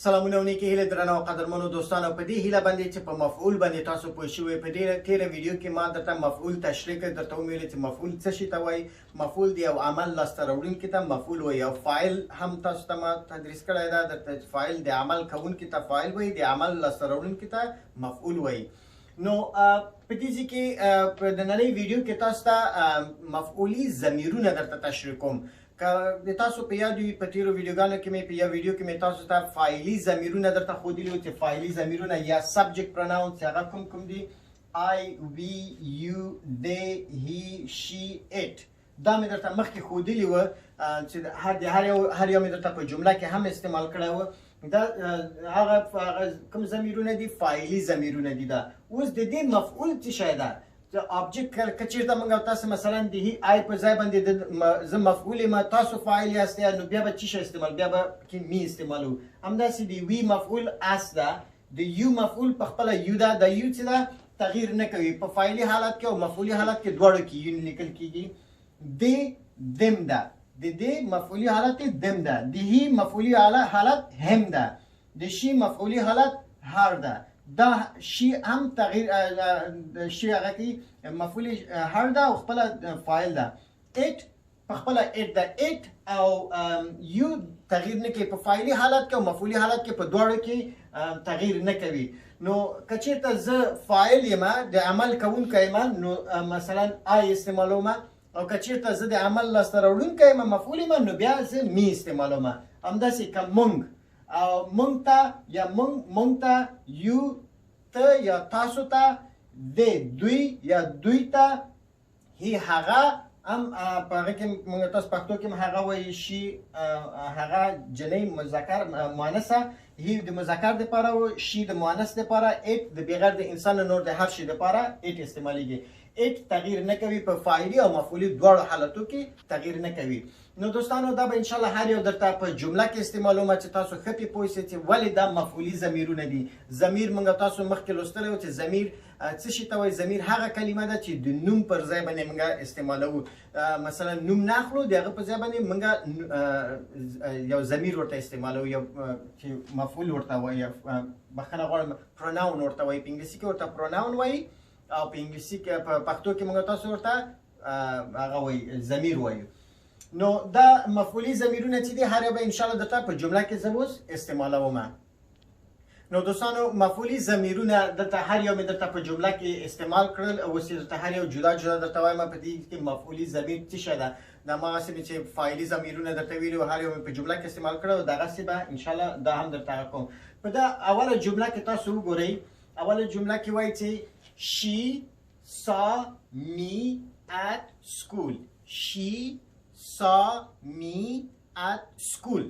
سلامونه ونیکې هیله درنه او قدرمنو دوستانو په دې هیله باندې چې په مفعول باندې تاسو پوه شوئ. په دې تیره ویډیو کې ما درته مفعول تشریح کړ، درته ومویل چې مفعول څه شي ته وایي. مفعول د یو عمل لاسته راوړونکي ته مفعول وایي، او فاعل هم تاسو ته ما تدریس کړی ده. درته فاعل د عمل کوونکي ته فاعل وایي، د عمل لاسته راوړونکي ته مفعول وایي. نو په دې کې په نننۍ ویډیو کې تاسو ته مفعولي ضمیرونه درته تشریح کوم. که تاسو په یاد وي په تیرو ویډیوګانو کې مې په یو ویډیو کې مې تاسو ته فاعلي ضمیرونه درته ښودلي وو چې فاعلي ضمیرونه یا سبجیکټ پروناون چې هغه کوم دي، I, we, you, they, he, she, it. دا مې درته مخکې ښودلي وو چې هر یو مې درته په جمله کې هم استعمال کړی وو. دا هغه کوم ضمیرونه دي؟ فاعلي ضمیرونه دي. دا اوس د دې مفعول څه شی ده؟ object که چیرته موږ تاسو مثلا د هی آی په ځای باندې زه مفعول یم، تاسو فاعل یاست، نو بیا به څه شی استعمال؟ بیا به کې می استعمالو. همداسې د وی مفعول اس ده، د یو مفعول په خپله یو ده. د یو چې ده تغییر نه کوي، په فاعلي حالت کې او مفعولي حالت کې دواړو کې یو لیکل کېږي. د دم ده، د دې مفعولي حالت دم ده، د هی مفعولي حالت هم ده، د شي مفعولي حالت هر ده. دا شي هم تغییر شي هغه کې مفعول هر ده او خپل فاعل ده. اټ په خپل اټ ده، اټ او یو تغییر نه کوي، په فاعلي حالت کې او مفعولي حالت کې په دواړو کې تغییر نه کوي. نو که چېرته زه فاعل یم، د عمل کوونکی یم، نو مثلا آی استعمالوم، او که چېرته زه د عمل لاسته راوړونکی یم، مفعول یم، نو بیا زه می استعمالوم. همداسې که موږ او موږ ته یا موږ ته، یو ته یا تاسو ته، د دوی یا دوی ته، هی هغه هم په هغه کې موږ تاسو پښتو کې هم هغه وایي، شي هغه جنۍ مذکر مؤنثه، هی د مذکر دپاره و، شي د مؤنث دپاره، اټ د بغیر د انسان نور د هر شي دپاره اټ استعمالیږي. اټ تغییر نه کوي، په فاعلي او مفعولي دواړو حالتو کې تغییر نه کوي. نو دوستانو دا به انشاءالله هر یو درته په جمله کې استعمالوم چې تاسو ښه پرې پوه شئ چې ولې دا مفعولي ضمیرونه دي. ضمیر موږ تاسو مخکې لوستلی وو چې ضمیر څه شي ته وایي. ضمیر هغه کلمه ده چې د نوم پر ځای باندې موږ استعمالوو. مثلا نوم نه اخلو، د هغه په ځای باندې موږ یو ضمیر ورته استعمالوو، یو چې مفعول ورته وایي، بخښنه غواړم پروناون ورته وایي. په انګلیسي کې ورته پروناون وایي، او په انګلیسي کې په پښتو کې موږ تاسو ورته هغه وایي ضمیر وایو. نو دا مفعولي ضمیرونه چې دي هر یو به انشاءالله درته په جمله کې زه اوس استعمالوم. نو دوستانو مفعولي ضمیرونه دلته هر یو مې درته په جمله کې استعمال کړل، اوس یې درته هر یو جدا جدا درته وایم په دې کې مفعولي ضمیر څه شی ده. دا هماغسې مې چې فاعلي ضمیرونه درته ویلي وو هر یو مې په جمله کې استعمال کړی او دغسې به انشاءالله دا هم درته هغه کوم. په دا اوله جمله کې تاسو وګورئ، اوله جمله کې وایي چې she saw me at school. she saw me at school.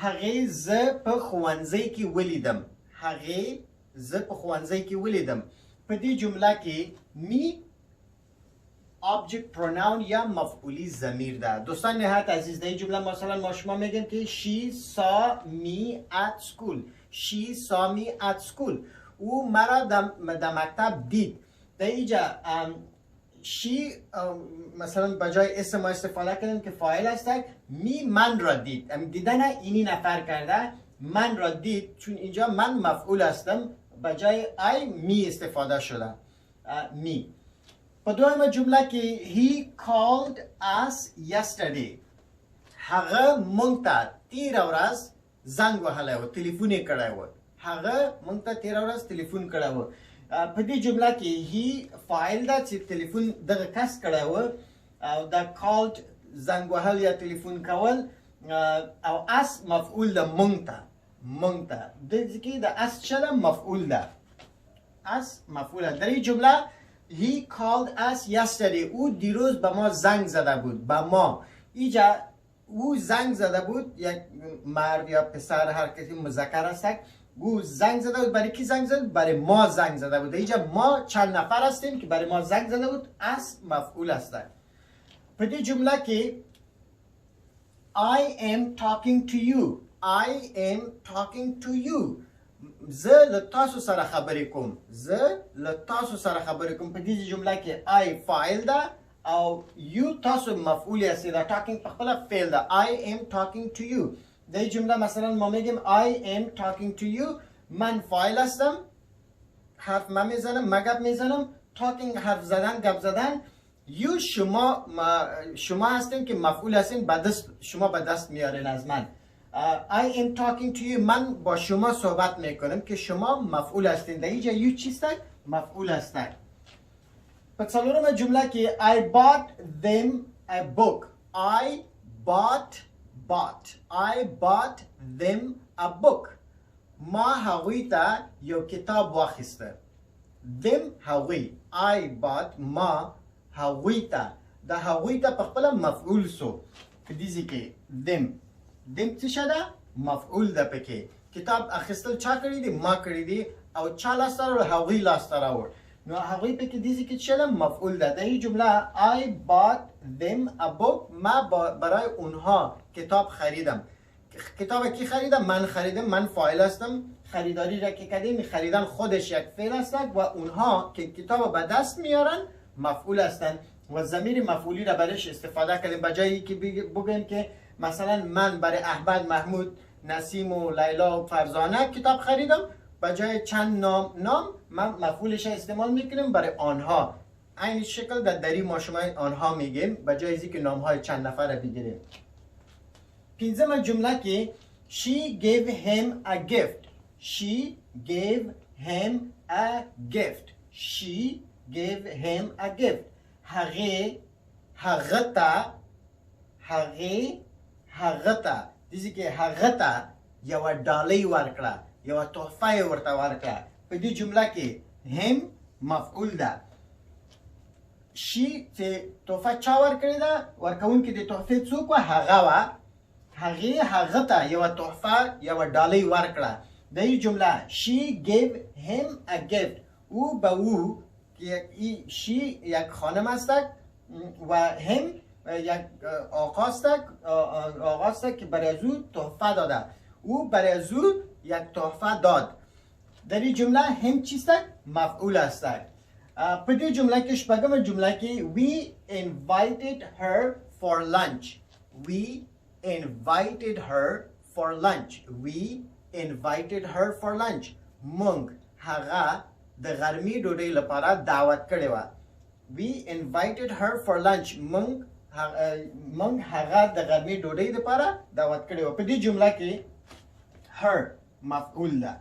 هغې زه په ښوونځی کې ولیدم. هغې زه په ښوونځی کې ولیدم. په دې جمله کې می object pronoun یا مفعولی ضمیر ده. دوستان نهایت عزیز در این جمله مثلا ما شما میگیم که she saw me at school. she saw me at school. او مرا در مکتب دید. در اینجا شی مثلا بجای اسم ما استفاده کردیم که فاعل است. می من را دید، دیدن اینی نفر کرده، من را دید، چون اینجا من مفعول هستم، بجای آی می استفاده شده. می. په دویمه جمله کې he called us yesterday. هغه مونږ ته تیره ورځ زنګ وهلی و، تلیفون یې کړی و. هغه مونږ ته تیره ورځ تلیفون کړی و. په دې جمله کې هی فاعل ده چې تلیفون دغه کس کړی و، او دا called زنګ وهل یا تلیفون کول، او اس مفعول ده مونږ ته. مونږ ته دې کې د اس څه ده؟ مفعول ده. اس مفعول ده. در این جمله he called us yesterday. او دیروز به ما زنگ زده بود. به ما اینجا او زنگ زده بود، یک مرد یا پسر هر کسی مذکر است، او زنگ زده بود. برای کی زنگ زده بود؟ برای ما زنگ زده بود. اینجا ما چند نفر هستیم که برای ما زنگ زده بود، اس مفعول است. په دې جمله کې I am talking to you. I am talking to you. زه له تاسو سره خبرې کوم. زه له تاسو سره خبرې کوم. په دې جمله کې I فاعل ده او you تاسو مفعول یاستئ. دا talking په خپله فعل ده. I am talking to you. در این جمله مثلا ما میگیم I am talking to you. من فاعل هستم، حرف من میزنم، مگب میزنم. talking حرف زدن، گپ زدن. you شما هستین که مفعول هستین، شما به دست میارین از من. I am talking to you. من با شما صحبت میکنم که شما مفعول هستین. در اینجا you چیست؟ مفعول هستن. پس چهارم جمله که I bought them a book. I bought them a book. ما هغوی تا یو کتاب واخیسته. them هغوی. I bought ما هغوی تا. دا هغوی تا پخپلا مفعول سو. دیزی که them چی شده؟ مفعول ده پکه. کتاب اخیستل چا کردی دی؟ ما کردی دی. او چا لاستر و هغوی لاستر آورد. نو هغوی پکه دیزی که چی شده؟ مفعول ده. در این جمله I bought them a book. ما برای اونها کتاب خریدم. کتاب کی خریدم؟ من خریدم. من فاعل هستم. خریداری را که کردیم خریدن خودش یک فعل است و اونها که کتاب به دست میارن مفعول هستند و ضمیر مفعولی را برش استفاده کردیم. بجایی که بگیم که مثلا من برای احمد، محمود، نسیم و لیلا و فرزانه کتاب خریدم، بجای چند نام من مفعولش استعمال میکنیم برای آنها. این شکل دری ما شما آنها میگیم بجای اینکه که نام های چند نفر بگیریم. پنځمه جمله کې she gave him a gift. She gave him a gift. She gave him a gift. هغه ته دیزی که هغه ته یو ډالۍ ورکړه، یو تحفه ورته ورکړه. په دې جمله کې him مفعول ده. she چې تحفه چا ورکړې ده؟ ورکوونکی د تحفې څوک و؟ هغه وه. هغه ته یو تحفه یو ډالۍ ورکړه. در این جمله she gave him a gift. او به او که she یک خانم است و هم یک آقا است که برای از او تحفه داده. او برای از او یک تحفه داد. در این جمله هم چیست؟ مفعول است. په دې جمله کې شپږمه جمله کې we invited her for lunch. We invited her for lunch. We invited her for lunch. مونږ هغه د غرمې ډوډۍ لپاره دعوت کړې وه. We invited her for lunch. مونږ هغه د غرمې ډوډۍ لپاره دعوت کړې وه. په دې جمله کې her مفعول ده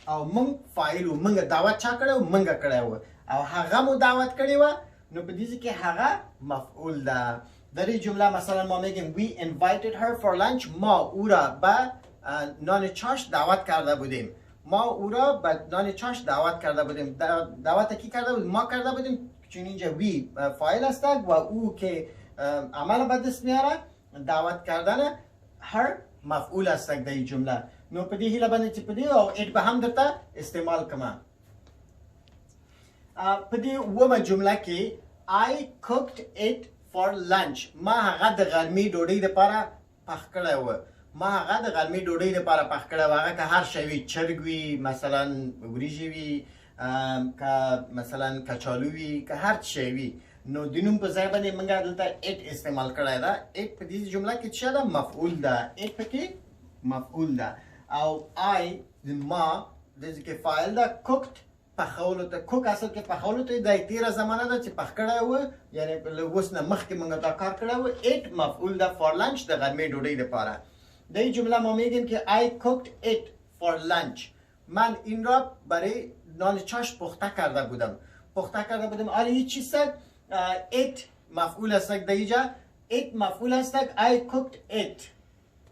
او مونږ فاعل و. مونږ دعوت چا کړی و؟ مونږ کړی و. او هغه مو دعوت کړی و، نو په دې کې هغه مفعول ده. در این جمله مثلا ما میگیم we invited her for lunch. ما او را به نان چاش دعوت کرده بودیم. ما او را به نان چاش دعوت کرده بودیم. دعوت کی کرده بودیم؟ ما کرده بودیم، چون اینجا وی فاعل است و او که عمل به دست میاره دعوت کردن هر مفعول است در این جمله. نو په دې هیله باندې چې په دې او اټ به هم درته استعمال کما. په دې اومه جمله کې I cooked it for lunch. ما هغه د غرمې ډوډۍ لپاره پخ کړی و. ما هغه د غرمې ډوډۍ لپاره پخ کړی و. هغه که هر شی وي، چرګ وي، مثلا وریجې وي، که مثلا کچالو وي، که هر شی وي، نو د نوم په ځای باندې موږ دلته اټ استعمال کړی ده. اټ په دې جمله کې څه ده؟ مفعول ده. اټ پکې مفعول ده. او I ما دې کې فاعل ده. cooked پخولو ته. کوک اصل کې پخولو ته د تیره زمانه ده چې پخ کړی و، یعنی اوس نه مخکې موږ دا کار کړی و. اټ مفعول ده for lunch د غرمې ډوډۍ لپاره. در این جمله ما میگیم که I cooked it for lunch. من این را برای نان چاش پخته کرده بودم. آره این چیست؟ it مفعول است در اینجا. it مفعول است. I cooked it.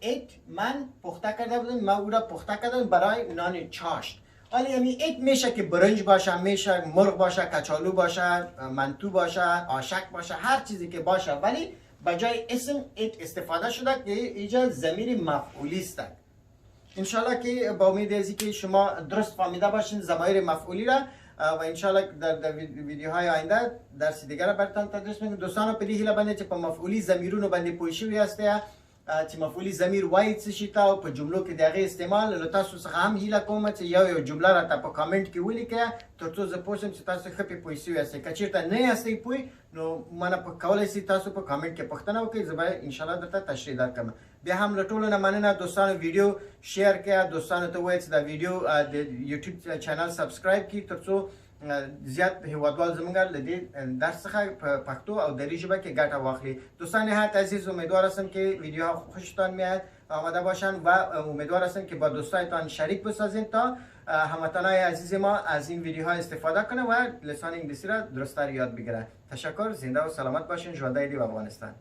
it من پخته کرده بودم. من او را پخته کردم برای نان چاش. حالا یعنی ایت میشه که برنج باشه، میشه مرغ باشه، کچالو باشه، منتو باشه، آشک باشه، هر چیزی که باشه، ولی بجای اسم ایت استفاده شده که اینجا ضمیر مفعولی است. انشالله که با امید از اینکه شما درست فهمیده باشین ضمایر مفعولی را و انشالله در ویدیوهای آینده درس دیگر براتون تدریس میکنم. دوستان په دې هیله باندې چې په مفعولی ضمیرونو باندې پوه شوي یاست چې مفعول ضمیر وایي څه شي ته او په جملو کې د هغې استعمال. له تاسو څخه هم هیله کوم چې یو جمله راته په کامنټ کې ولیکئ تر څو زه پوه شم چې تاسو ښه پرې پوه شوي یاستئ. که چېرته نه یاستئ پوه نو مانه کولی شئ تاسو په کامنټ کې پوښتنه وکړئ، زه به انشاءالله درته تشریح درکړم. بیا هم له ټولو نه مننه دوستانو، ویډیو شیر کړئ، دوستانو ته ووایئ چې دا ویډیو د یوټیوب چینل سبسکرایب کړئ تر څو زیات هیوادوال زمونږ له دې درس څخه په پښتو او دری ژبه کې ګټه واخلي. دوستان نهایت عزیز، امیدوار هستم که ویدیوها خوشتان میاد آمده باشن و امیدوار هستم که با دوستایتان شریک بسازین تا هموطنای عزیز ما از این ویدیوها استفاده کنه و لسان انگلیسی را درست‌تر یاد بگیره. تشکر، زنده و سلامت باشین. ژوندی دی و افغانستان.